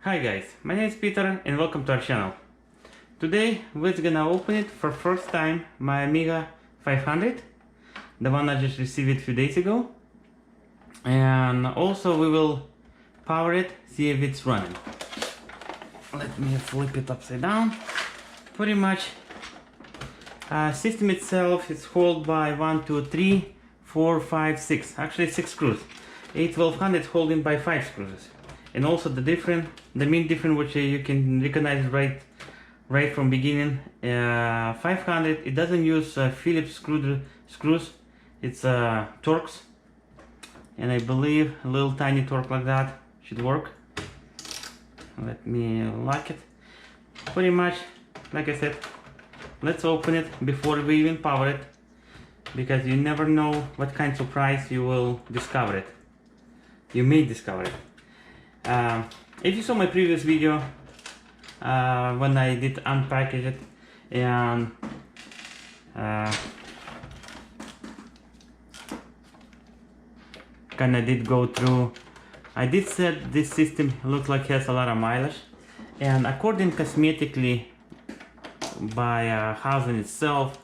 Hi guys, my name is Peter and welcome to our channel. Today we're gonna open it for first time my Amiga 500, the one I just received a few days ago, and also we will power it, see if it's running. Let me flip it upside down. Pretty much system itself is held by 1, 2, 3, 4, 5, 6, actually 6 screws. A1200 is holding by 5 screws. And also the main difference which you can recognize right from beginning, 500 it doesn't use Phillips screws, it's Torx, and I believe a little tiny torque like that should work. Let me lock it. Pretty much, like I said, let's open it before we even power it, because you never know what kind of surprise you will discover it. You may discover it. If you saw my previous video when I did unpackage it and kinda did go through, I did said this system looks like has a lot of mileage, and according cosmetically by housing itself,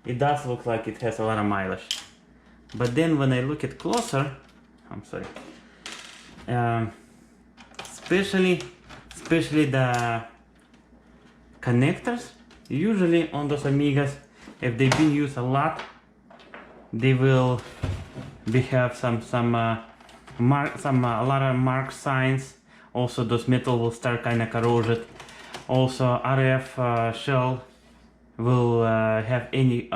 it does look like it has a lot of mileage. But then when I look at closer, I'm sorry, especially the connectors, usually on those Amigas, if they've been used a lot, they will have a lot of mark signs. Also those metal will start kind of corroded. Also RF shell will have a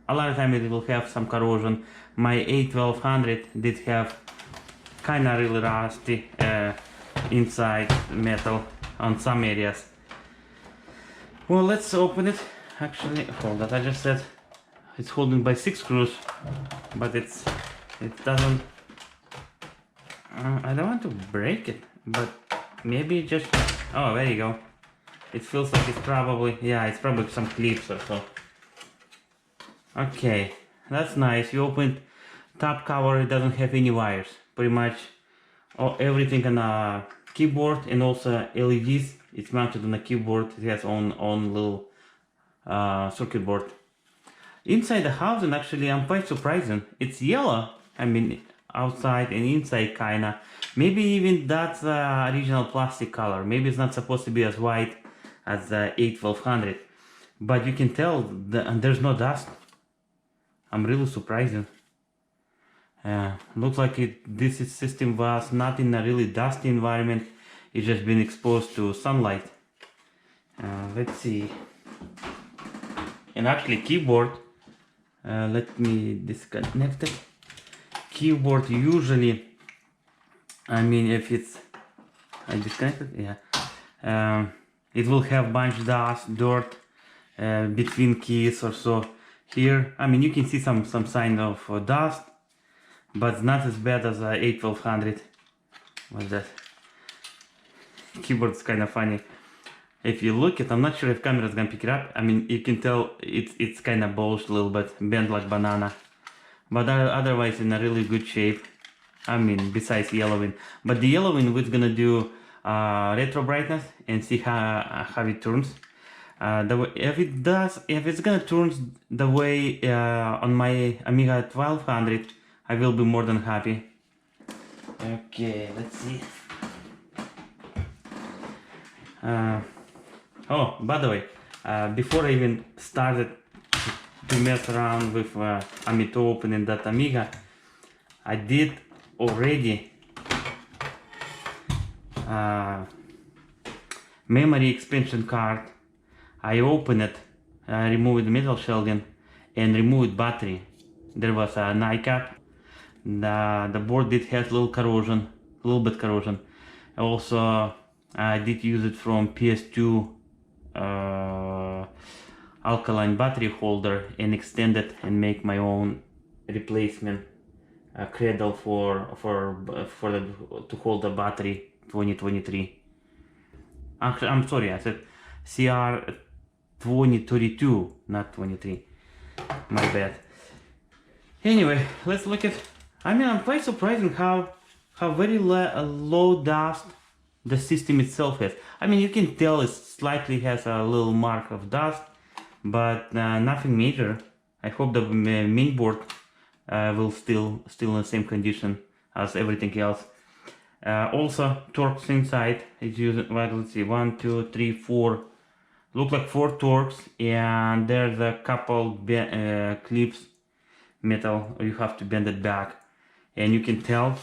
lot of time it will have some corrosion. My A1200 did have kind of really rusty inside metal on some areas. Well, let's open it. Actually, hold on, I just said it's holding by 6 screws, but it doesn't, I don't want to break it, but maybe just, oh, there you go. It feels like it's probably, yeah, it's probably some clips or so. Okay, that's nice. You open top cover, it doesn't have any wires. Pretty much everything on a keyboard, and also LEDs. It's mounted on a keyboard. It has own little circuit board. Inside the housing, actually, I'm quite surprised. It's yellow. I mean, outside and inside, kinda. Maybe even that's the original plastic color. Maybe it's not supposed to be as white as the A1200, but you can tell there's no dust. I'm really surprised. Looks like this system was not in a really dusty environment. It's just been exposed to sunlight. Let's see. And actually keyboard, let me disconnect it. Keyboard usually, I mean, if it's, I disconnected, yeah. It will have bunch dust, dirt between keys or so. Here, I mean, you can see some sign of dust, but it's not as bad as A1200. What's that? Keyboard's kind of funny. If you look at, I'm not sure if camera's gonna pick it up. I mean, you can tell it's kind of bulged a little bit, bent like banana, but otherwise in a really good shape. I mean, besides yellowing, but the yellowing we're gonna do retro brightness and see how it turns. If it's gonna turn the way on my Amiga 1200, I will be more than happy. Okay, let's see. Oh, by the way, before I even started to mess around with to opening that Amiga, I did already memory expansion card. I opened it, removed the metal shielding, and removed battery. There was a Keycap. The board did have a little bit corrosion. Also, I did use it from PS2 alkaline battery holder and extend it and make my own replacement cradle to hold the battery 2023. Actually, I'm sorry, I said CR 2032, not 23. My bad. Anyway, let's look at I mean, I'm quite surprised how very low dust the system itself has. I mean, you can tell it slightly has a little mark of dust, but nothing major. I hope the main board will still in the same condition as everything else. Also, Torx inside is using, well, let's see, 1, 2, 3, 4. Look like 4 Torx, and there's a couple clips, metal. You have to bend it back, and you can tell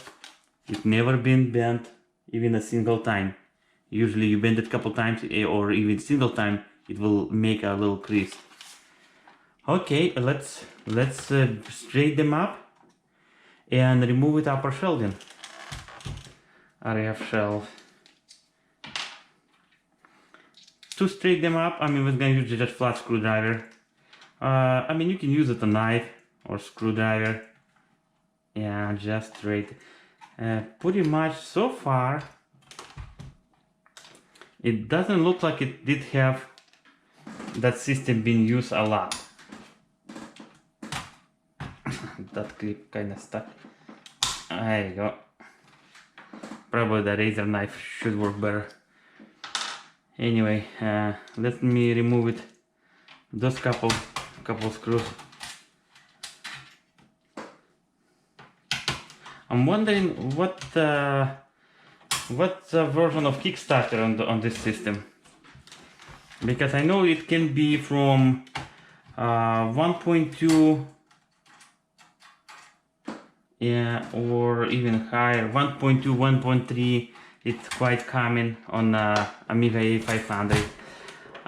it's never been bent even a single time. Usually you bend it a couple times, or even single time, it will make a little crease. Okay, let's straighten them up and remove it upper shelving. RF shelf. To straighten them up, I mean, we're gonna use just flat screwdriver. I mean, you can use it a knife or screwdriver, and just straight. Pretty much so far, it doesn't look like it did have that system being used a lot. That clip kind of stuck. There you go. Probably the razor knife should work better. Anyway, let me remove it. Those couple screws. I'm wondering what version of Kickstarter on this system, because I know it can be from 1.2, yeah, or even higher, 1.2, 1.3. It's quite common on Amiga A500.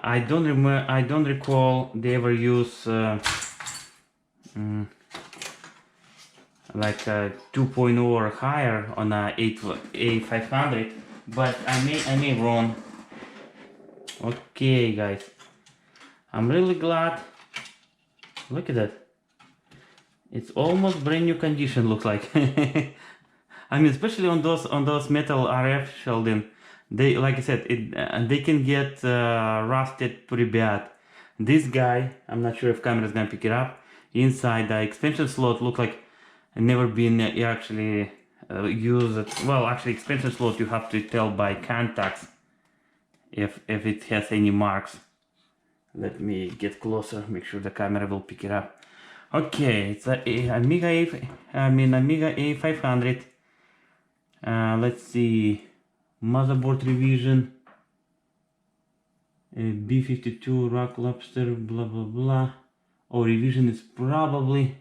I don't recall they ever use like 2.0 or higher on A500, but I may wrong. Okay, guys, I'm really glad. Look at that. It's almost brand new condition, looks like. I mean, especially on those metal RF shelving, they, like I said, they can get rusted pretty bad. This guy, I'm not sure if camera is gonna pick it up. Inside the expansion slot look like never been actually used. Well, actually, expansion slot you have to tell by contacts if it has any marks. Let me get closer, make sure the camera will pick it up. Okay, it's a Amiga A500. Let's see, motherboard revision, B52 rock lobster, blah blah blah. Oh, revision is probably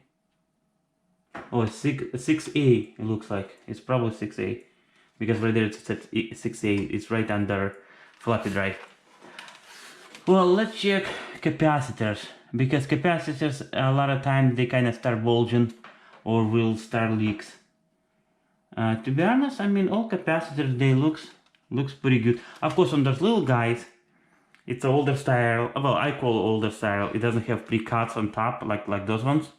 6A. It looks like it's probably 6A, because right there it says 6A. It's right under floppy drive. Well, let's check capacitors, because capacitors a lot of times they kind of start bulging or will start leaks. To be honest, I mean, all capacitors, they looks pretty good. Of course, on those little guys, it's an older style. Well, I call it older style. It doesn't have pre-cuts on top like those ones.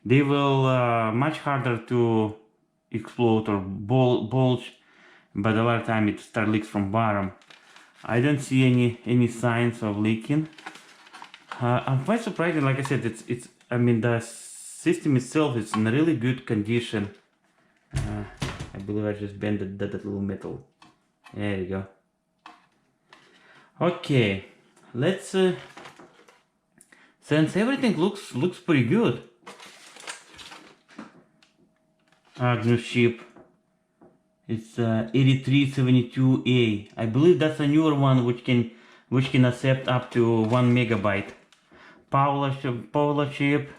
They will much harder to explode or bulge, but a lot of time it start leaks from bottom. I don't see any signs of leaking. I'm quite surprised. Like I said, it's I mean, the system itself is in really good condition. I believe I just bent that little metal. There you go. Okay, let's since everything looks pretty good. Agnus chip. It's 8372A. I believe that's a newer one which can accept up to 1 megabyte. Power chip.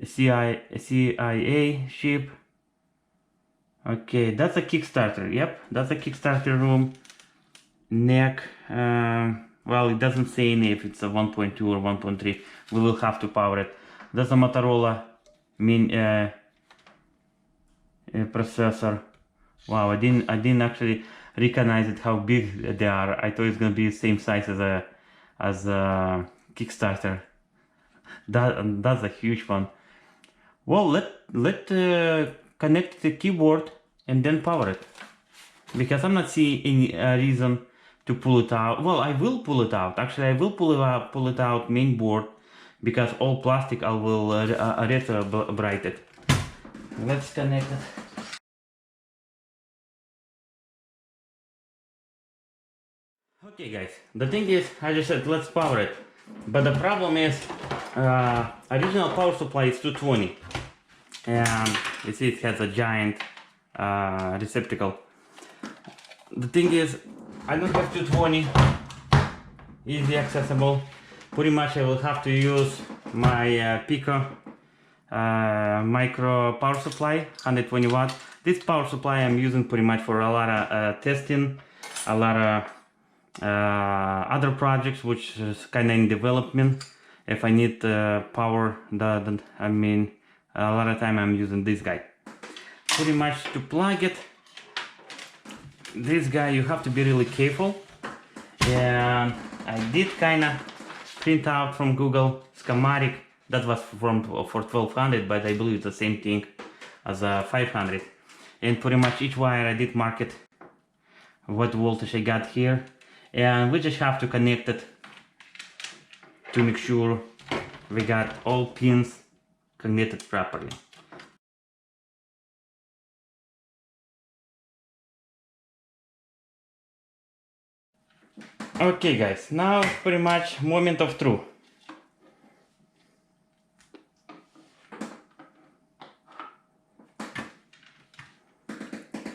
CIA chip. Okay, that's a Kickstarter. Yep, that's a Kickstarter room. NEC. Well, it doesn't say if it's a 1.2 or 1.3. We will have to power it. That's a Motorola processor. Wow, I didn't actually recognize it how big they are. I thought it's gonna be the same size as a Kickstarter. That's a huge one. Well, let connect the keyboard and then power it, because I'm not seeing any reason to pull it out. Well, I will pull it out. Actually, I will pull it out main board, because all plastic I will retro bright it. Let's connect it. Okay guys, the thing is, I just said let's power it, but the problem is original power supply is 220, and you see it has a giant receptacle. The thing is, I don't have 220 easy accessible. Pretty much I will have to use my Pico micro power supply, 120 watt. This power supply I'm using pretty much for a lot of testing, a lot of other projects which is kind of in development. If I need power, I mean, a lot of time I'm using this guy. Pretty much to plug it, this guy you have to be really careful, and I did kind of print out from Google schematic that was for 1200, but I believe it's the same thing as a 500, and pretty much each wire I did mark it what voltage I got here, and we just have to connect it to make sure we got all pins connected properly. Okay guys, now pretty much moment of truth.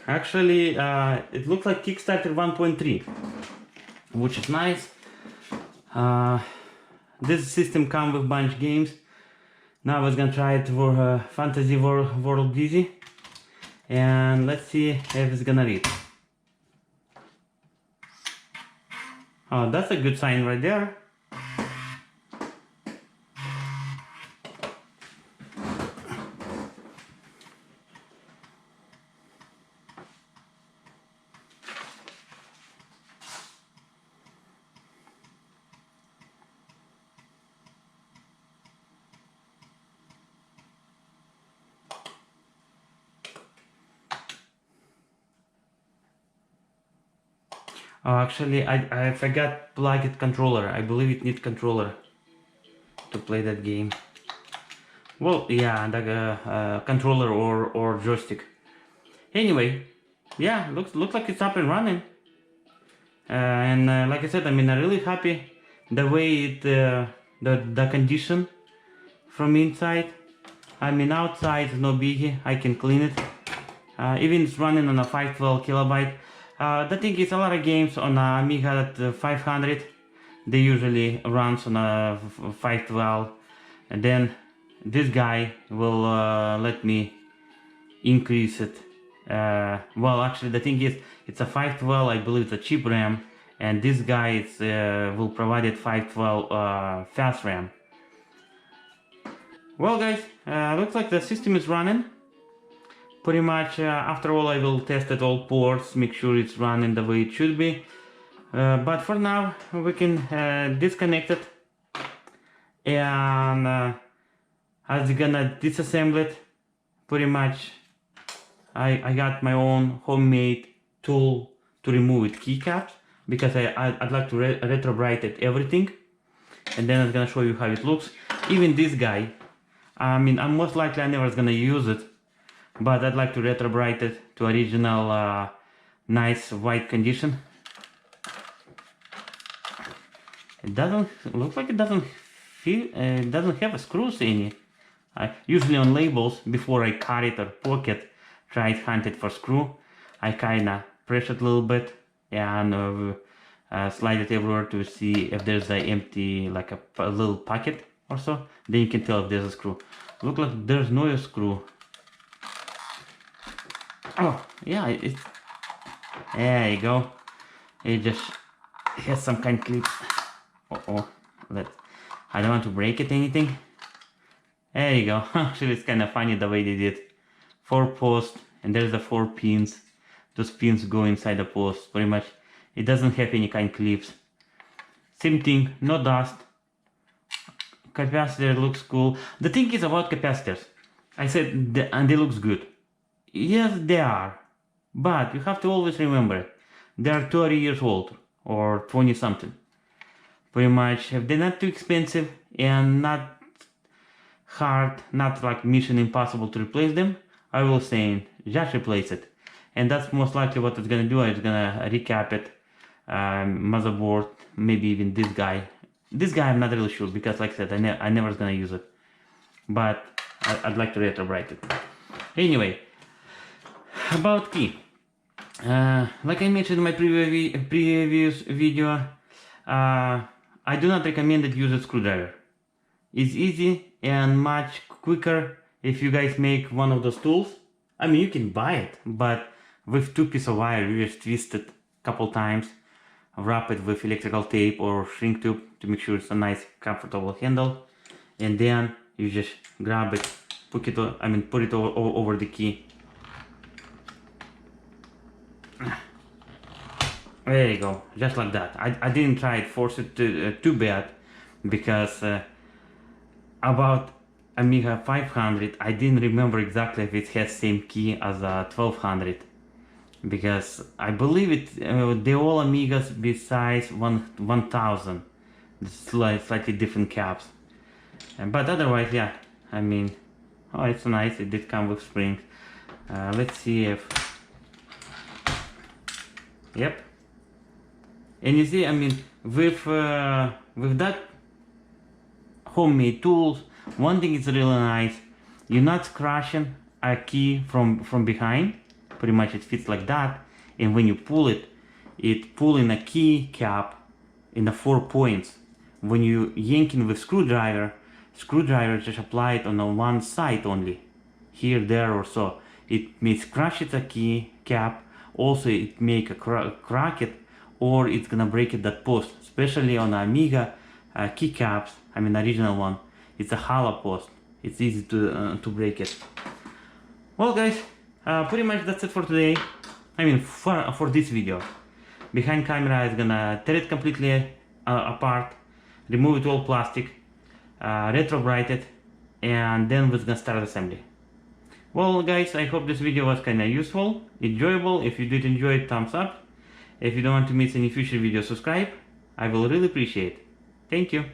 Actually, it looks like Kickstarter 1.3, which is nice. This system comes with a bunch of games. Now I was gonna try it for Fantasy World Dizzy, and let's see if it's gonna read. Oh, that's a good sign right there. Oh, actually, I forgot plug it controller. I believe it needs controller to play that game. Well, yeah, the controller or joystick. Anyway, yeah, looks like it's up and running. And like I said, I mean, I'm really happy the way it the condition from inside. I mean, outside is no biggie. I can clean it. Even it's running on a 512 kilobyte. The thing is, a lot of games on Amiga 500, they usually runs on a 512, and then this guy will let me increase it. Well, actually, the thing is, it's a 512. I believe it's a cheap RAM, and this guy will provide it 512 fast RAM. Well, guys, looks like the system is running. Pretty much, after all, I will test it all ports, make sure it's running the way it should be. But for now, we can disconnect it, and as you're gonna disassemble it, pretty much, I got my own homemade tool to remove it, Keycap, because I'd like to retrobrite it everything, and then I'm gonna show you how it looks. Even this guy, I mean, I'm most likely I never gonna use it, but I'd like to retrobrite it to original nice white condition. It doesn't look like it doesn't feel it doesn't have a screws in it. Usually on labels, before I cut it or pocket, try to hunt it for screw. I kinda press it a little bit and slide it everywhere to see if there's an empty, like a little pocket or so. Then you can tell if there's a screw. Look like there's no screw. Oh, yeah, there you go. It just has some kind of clip. I don't want to break it anything. There you go. Actually, it's kind of funny the way they did. 4 posts, and there's the 4 pins. Those pins go inside the post. Pretty much, it doesn't have any kind of clips. Same thing, no dust. Capacitor looks cool. The thing is about capacitors, I said, and they looks good. Yes, they are, but you have to always remember, they are 30 years old or 20 something. Pretty much, if they're not too expensive and not hard, not like mission impossible to replace them, I will say just replace it. And that's most likely what it's gonna do. It's gonna recap it, motherboard, maybe even this guy. This guy I'm not really sure because, like I said, I never was gonna use it. But I'd like to retrowrite it. Anyway, about key. Like I mentioned in my previous video, I do not recommend that you use a screwdriver. It's easy and much quicker if you guys make one of those tools. I mean, you can buy it, but with 2 pieces of wire, you just twist it a couple times, wrap it with electrical tape or shrink tube to make sure it's a nice, comfortable handle, and then you just grab it, put it over the key. There you go, just like that. I didn't try it, force it too bad, because about Amiga 500, I didn't remember exactly if it has same key as a 1200, because I believe it the all Amigas besides 1000, slightly different caps, but otherwise, yeah, I mean, oh, it's nice. It did come with springs. Let's see if, yep. And you see, I mean, with that homemade tools, one thing is really nice. You're not scratching a key from behind. Pretty much it fits like that. And when you pull it, it pulling a key cap in the 4 points. When you yanking with screwdriver just apply it on the one side only, here, there, or so. It may scratch it a key cap. Also, it make a crack it, or it's gonna break it that post. Especially on the Amiga keycaps, I mean original one, it's a hollow post. It's easy to break it. Well, guys, pretty much that's it for today. I mean, for this video. Behind camera is gonna tear it completely apart, remove it all plastic, retrowrite it, and then we're gonna start assembly. Well, guys, I hope this video was kinda useful, enjoyable. If you did enjoy it, thumbs up. If you don't want to miss any future videos, subscribe. I will really appreciate it. Thank you.